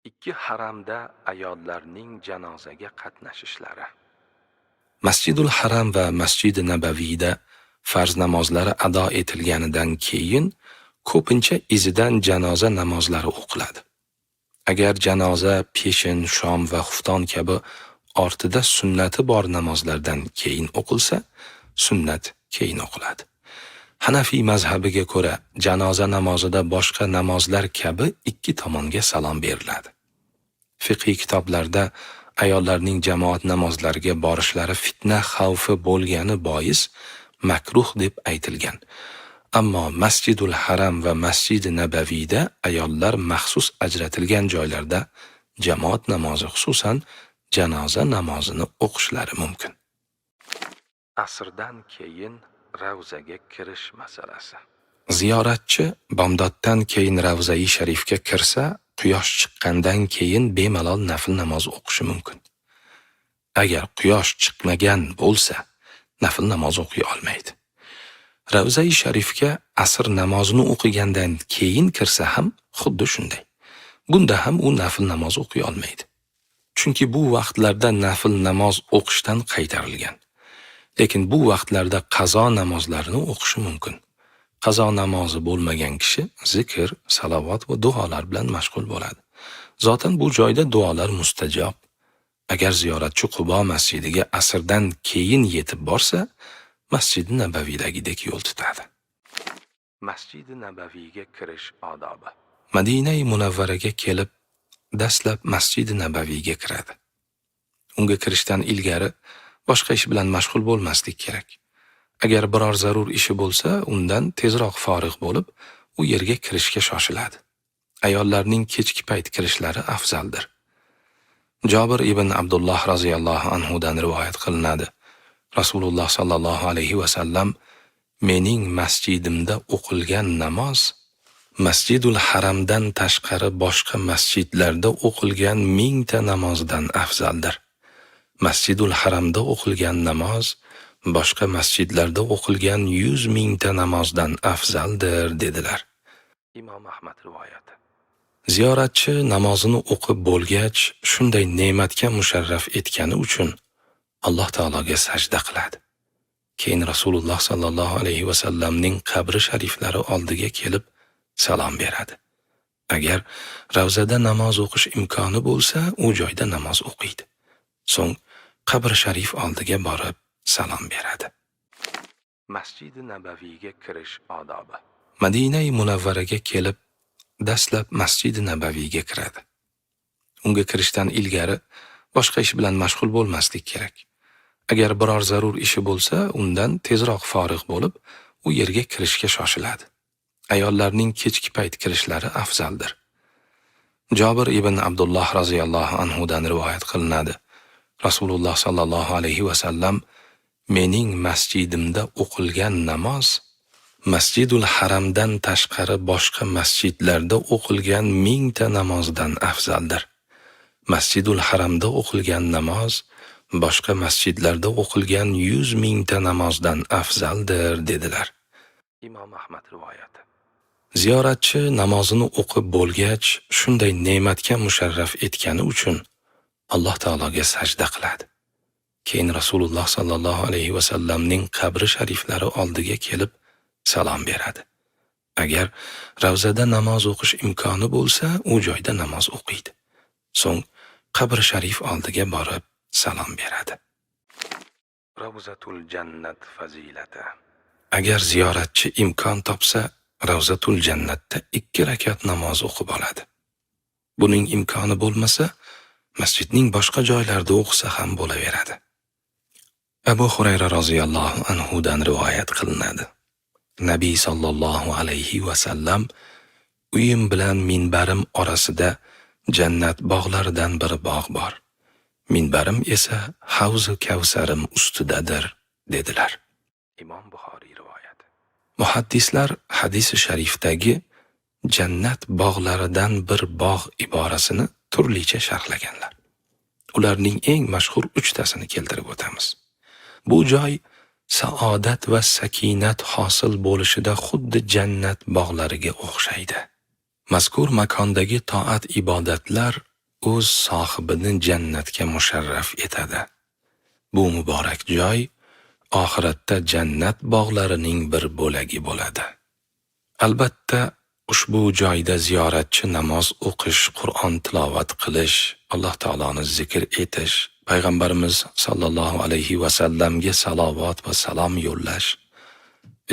Ikki haramda ayollarning janozaga qatnashishlari. Masjidul Haram va Masjid Nabaviyda farz namozlari ado etilganidan keyin ko'pincha izidan janoza namozlari o'qiladi. Agar janoza peshin, shom va xufton kabi ortida sunnati bor namozlardan keyin o'qilsa, sunnat keyin o'qiladi. Hanafiy mazhabiga ko'ra, janoza namozida boshqa namozlar kabi ikki tomonga salom beriladi. Fiqhiy kitoblarda ayollarning jamoat namozlariga borishlari fitna xavfi bo'lgani bois makruh deb aytilgan. Ammo Masjidul Haram va Masjid Nabaviyda ayollar maxsus ajratilgan joylarda jamoat namozi, xususan janoza namozini o'qishlari mumkin. Asrdan keyin ravzaga kirish masalasi. Ziyoratchi bomdoddan keyin Ravzai Sharifga kirsa, quyosh chiqqandan keyin bemalol nafl namoz o'qishi mumkin. Agar quyosh chiqmagan bo'lsa, nafl namoz o'qiy olmaydi. Ravzai Sharifga asr namozini o'qigandan keyin kirsa ham xuddi shunday. Bunda ham u nafl namoz o'qiy olmaydi. Chunki bu vaqtlarda nafl namoz o'qishdan qaytarilgan. Lekin bu vaqtlarda qazo namozlarini o'qishi mumkin. Qazo namozi bo'lmagan kishi zikr, salovat va duolar bilan mashg'ul bo'ladi. Zotan bu joyda duolar mustajob. Agar ziyoratchi Qubo masjidiga asrdan keyin yetib borsa, Masjid Nabaviydagidek yo'l tutadi. Masjid Nabaviyga kirish odobi. Madina-i Munavvaraga kelib, dastlab Masjid Nabaviyga kiradi. Unga kirishdan ilgari boshqa ish bilan mashg'ul bo'lmaslik kerak. Agar biror zarur ishi bo'lsa, undan tezroq forig' bo'lib, u yerga kirishga shoshiladi. Ayollarning kechki payt kirishlari afzaldir. Jobir ibn Abdulloh roziyallohu anhu dan rivoyat qilinadi. Rasululloh sallallohu alayhi va sallam mening masjidimda o'qilgan namoz Masjidul Haramdan tashqari boshqa masjidlarda o'qilgan 1000 ta namozdan afzaldir. Masjidul Haramda o'qilgan namoz boshqa masjidlarda o'qilgan 100 ming ta namozdan afzaldir dedilar. Imom Ahmad rivoyati. Ziyoratchi namozini o'qib bo'lgach, shunday ne'matga musharraf etgani uchun Alloh taologa sajda qiladi. Keyin Rasululloh sallallohu alayhi va sallamning qabri shariflari oldiga kelib salom beradi. Agar ravzada namoz o'qish imkoni bo'lsa, u joyda namoz o'qiydi. So'ng qabr sharif oldiga borib salom beradi. Masjid Nabaviyga kirish odobi. Madina-i Munavvaraga kelib, dastlab Masjid Nabaviyga kiradi. Unga kirishdan ilgari boshqa ish bilan mashg'ul bo'lmaslik kerak. Agar biror zarur ishi bo'lsa, undan tezroq forig' bo'lib, u yerga kirishga shoshiladi. Ayollarning kechki payt kirishlari afzaldir. Jobir ibn Abdulloh roziyallohu anhu dan rivoyat qilinadi. Rasululloh sallallohu alayhi va sallam mening masjidimda o'qilgan namoz Masjidul Haramdan tashqari boshqa masjidlarda o'qilgan 1000 ta namozdan afzaldir. Masjidul Haramda o'qilgan namoz boshqa masjidlarda o'qilgan 100 ming ta namozdan afzaldir dedilar. Imom Ahmad rivoyati. Ziyoratchi namozini o'qib bo'lgach, shunday ne'matga musharraf etgani uchun Alloh taologa sajda qiladi. Keyin Rasululloh sallallohu alayhi va sallamning qabri shariflari oldiga kelib salom beradi. Agar ravzada namoz o'qish imkoni bo'lsa, u joyda namoz o'qiydi. So'ng qabr sharif oldiga borib salom beradi. Ravzatul jannat fazilati. Agar ziyoratchi imkon topsa, Ravzatul jannatda 2 rakat namoz o'qib oladi. Buning imkoni bo'lmasa, masjidning boshqa joylarida o'qisa ham bo'laveradi. Abu Hurayra roziyallohu anhu dan rivoyat qilinadi. Nabiy sallallohu alayhi va sallam uyim bilan minbarim orasida jannat bog'laridan bir bog' bor. Minbarim esa Havz-u Kavsarim ustidadir dedilar. Imom Buxoriy rivoyati. Muhaddislar hadisi sharifdagi jannat bog'laridan bir bog' iborasini turlicha sharhlaganlar. Ularning eng mashhur 3 tasini keltirib o'tamiz. Bu joy saodat va sakinat hosil bo'lishida xuddi jannat bog'lariga o'xshaydi. Mazkur makondagi toat ibodatlar o'z sohibini jannatga musharraf etadi. Bu muborak joy oxiratda jannat bog'larining bir bo'lagi bo'ladi. Albatta, ushbu joyda ziyoratchi namoz o'qish, Qur'on tilovat qilish, Alloh taoloni zikr etish, payg'ambarimiz sollallohu alayhi va sallamga salovat va salom yo'llash,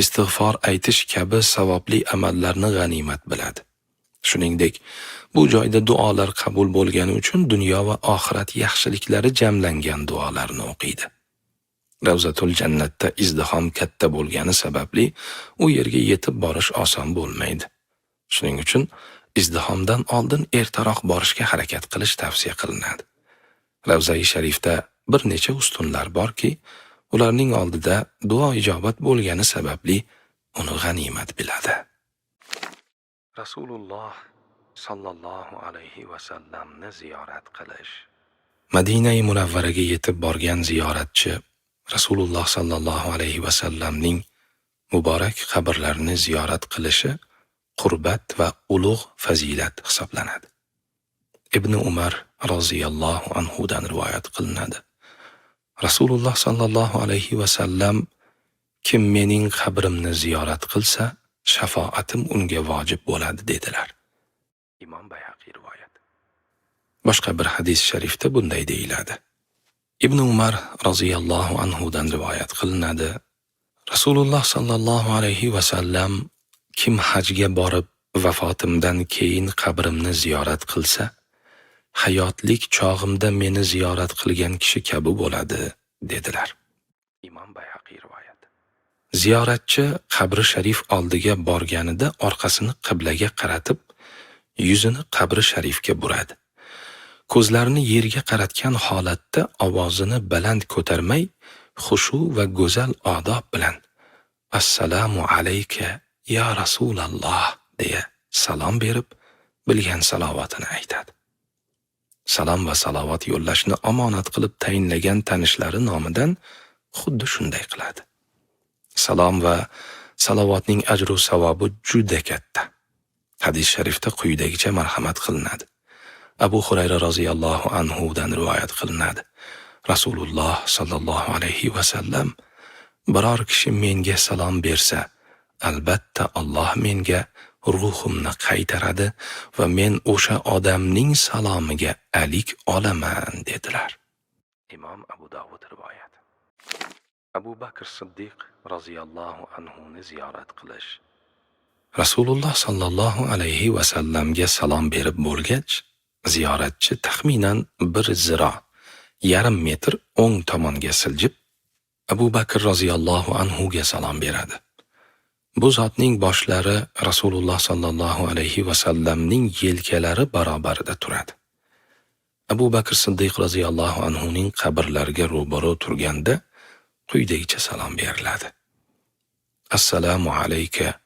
istig'for aytish kabi savobli amallarni g'animat biladi. Shuningdek, bu joyda duolar qabul bo'lgani uchun dunyo va oxirat yaxshiliklari jamlangan duolarni o'qiydi. Ravzatul Jannatda izdihom katta bo'lgani sababli u yerga yetib borish oson bo'lmaydi. Shuning uchun izdihomdan oldin ertaroq borishga harakat qilish tavsiya qilinadi. Ravza-i Sharifda bir necha ustunlar borki, ularning oldida duo ijobat bo'lgani sababli uni g'animat biladi. Rasululloh sallallohu alayhi va sallamni ziyorat qilish. Madina-i Munavvaraga yetib borgan ziyoratchi Rasululloh sallallohu alayhi va sallamning muborak qabrlarini ziyorat qilishi qurbat va ulug' fazilat hisoblanadi. Ibn Umar roziyallohu anhudan rivoyat qilinadi. Rasululloh sallallohu alayhi va sallam kim mening qabrimni ziyorat qilsa, shafoatim unga vojib bo'ladi dedilar. Imom Bayhaqiy rivoyat. Boshqa bir hadis sharifda bunday deyiladi. Ibn Umar roziyallohu anhudan rivoyat qilinadi. Rasululloh sallallohu alayhi va sallam kim hajga borib vafotimdan keyin qabrimni ziyorat qilsa, hayotlik chog'imda meni ziyorat qilgan kishi kabi bo'ladi dedilar. Imom Bayhaqiy rivoyat. Ziyoratchi qabri sharif oldiga borganida orqasini qiblaga qaratib, yuzini qabri sharifga buradi. Ko'zlarini yerga qaratgan holatda ovozini baland ko'tarmay, xushu va go'zal odob bilan "Assalomu alayka ya Rasululloh" deya salom berib, bilgan salovatini aytadi. Salom va salovat yo'llashni omonat qilib tayinlagan tanishlari nomidan xuddi shunday qiladi. Salom va salovatning ajru savobi juda katta. Hadis sharifda quyidagicha marhamat qilinadi. Abu Hurayra roziyallohu anhu dan rivoyat qilinadi. Rasululloh sallallohu alayhi va sallam biror kishi menga salom bersa, albatta Alloh menga ruhimni qaytaradi va men o'sha odamning salomiga alik olaman dedilar. Imom Abu Dovud rivoyat. Abu Bakr Siddiq roziyallohu anhu ni ziyorat qilish. Rasululloh sallallohu alayhi va sallamga salom berib bo'lgach, ziyoratchi taxminan 1 ziro, yarim metr o'ng tomonga siljib, Abu Bakr roziyallohu anhu ga salom beradi. Bu zotning boshlari Rasululloh sallallohu alayhi va sallamning yelkalari barobarida turadi. Abu Bakr Siddiq roziyallohu anhu ning qabrlariga ro'baro turganda quyidagicha salom beriladi. Assalomu alayka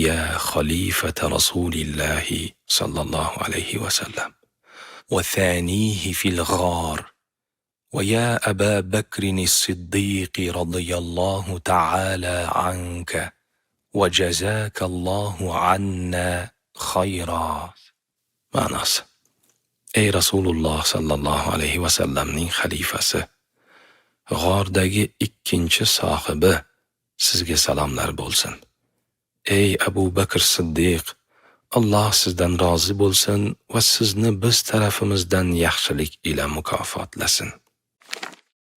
ya khalifata Rasulillahi sallallohu alayhi va sallam va thanihi fil ghar va ya Aba Bakr as-Siddiq radiyallohu ta'ala anka va jazakallohu anna khayra. Ma'nosi: Ey Rasululloh sallallohu alayhi va sallamning xalifasi, g'ordagi ikkinchi sohibi, sizga salomlar bo'lsin. Ey Abu Bakr Siddiq, Alloh sizdan rozi bo'lsin va sizni biz tarafimizdan yaxshilik ila mukofotlasin.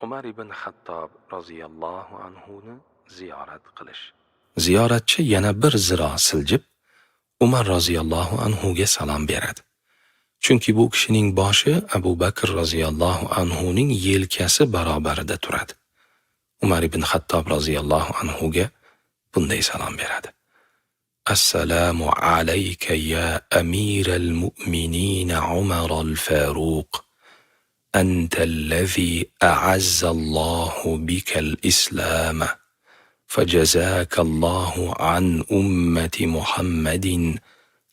Umar ibn Xattob roziyallohu anhu ni ziyorat qilish. Ziyoratchi yana 1 ziro siljib, Umar roziyallohu anhu ga salom beradi. Chunki bu kishining boshi Abu Bakr roziyallohu anhu ning yelkasi barobarida turadi. Umar ibn Xattob roziyallohu anhu ga bunday salom beradi. Assalomu alayka ya amiral mu'minin Umar al-Faruq. Anta allazi a'azza Allahu bika al-islam. فجزاك الله عن أمة محمد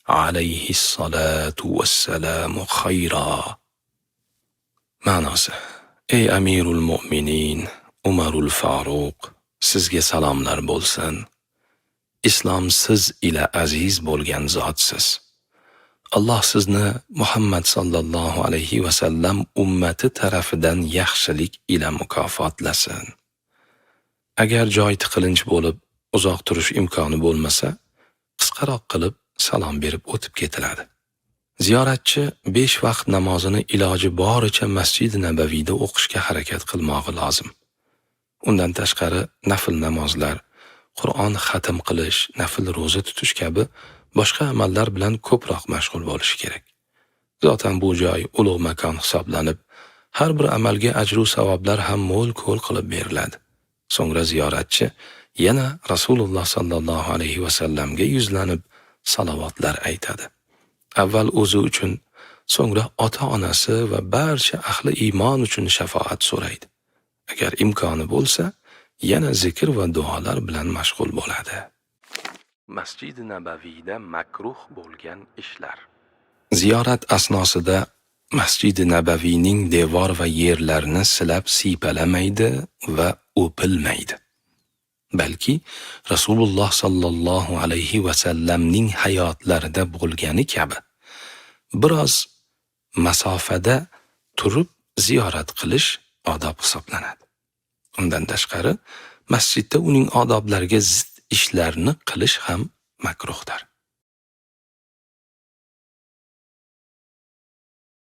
عليه الصلاة والسلام خيرا. Ma'nosi: Ey Amirul Mu'minin Umarul Faruq, sizga salomlar bo'lsin. Islom siz ila aziz bo'lgan zotsiz. Alloh sizni Muhammad sallallohu alayhi va sallam ummati tarafidan yaxshilik ila mukofotlasin. Agar joy tiqilinch bo'lib, uzoq turish imkoni bo'lmasa, qisqaroq qilib salom berib o'tib ketiladi. Ziyoratchi 5 vaqt namozini iloji boricha Masjid Nabaviyda o'qishga harakat qilmog'i lozim. Undan tashqari nafl namozlar, Qur'on xatm qilish, nafl roza tutish kabi boshqa amallar bilan ko'proq mashg'ul bo'lishi kerak. Zotan bu joy ulug' makon hisoblanib, har bir amalga ajru savoblar ham mo'l-ko'l qilib beriladi. So'ngra ziyoratchi yana Rasululloh sallallohu alayhi va sallamga yuzlanib salawatlar aytadi. Avval o'zi uchun, so'ngra ota-onasi va barcha ahli iymon uchun shafaat so'raydi. Agar imkoni bo'lsa, yana zikr va duolar bilan mashg'ul bo'ladi. Masjid Nabaviyda makruh bo'lgan ishlar. Ziyorat asnosida Masjid Nabaviyning devor va yerlarini silab siypalamaydi va o'pilmaydi. Balki Rasululloh sallallohu alayhi va sallamning hayotlarida bo'lgani kabi biroz masofada turib ziyorat qilish odob hisoblanadi. Undan tashqari, masjidda uning odoblariga zid ishlarni qilish ham makruhdir.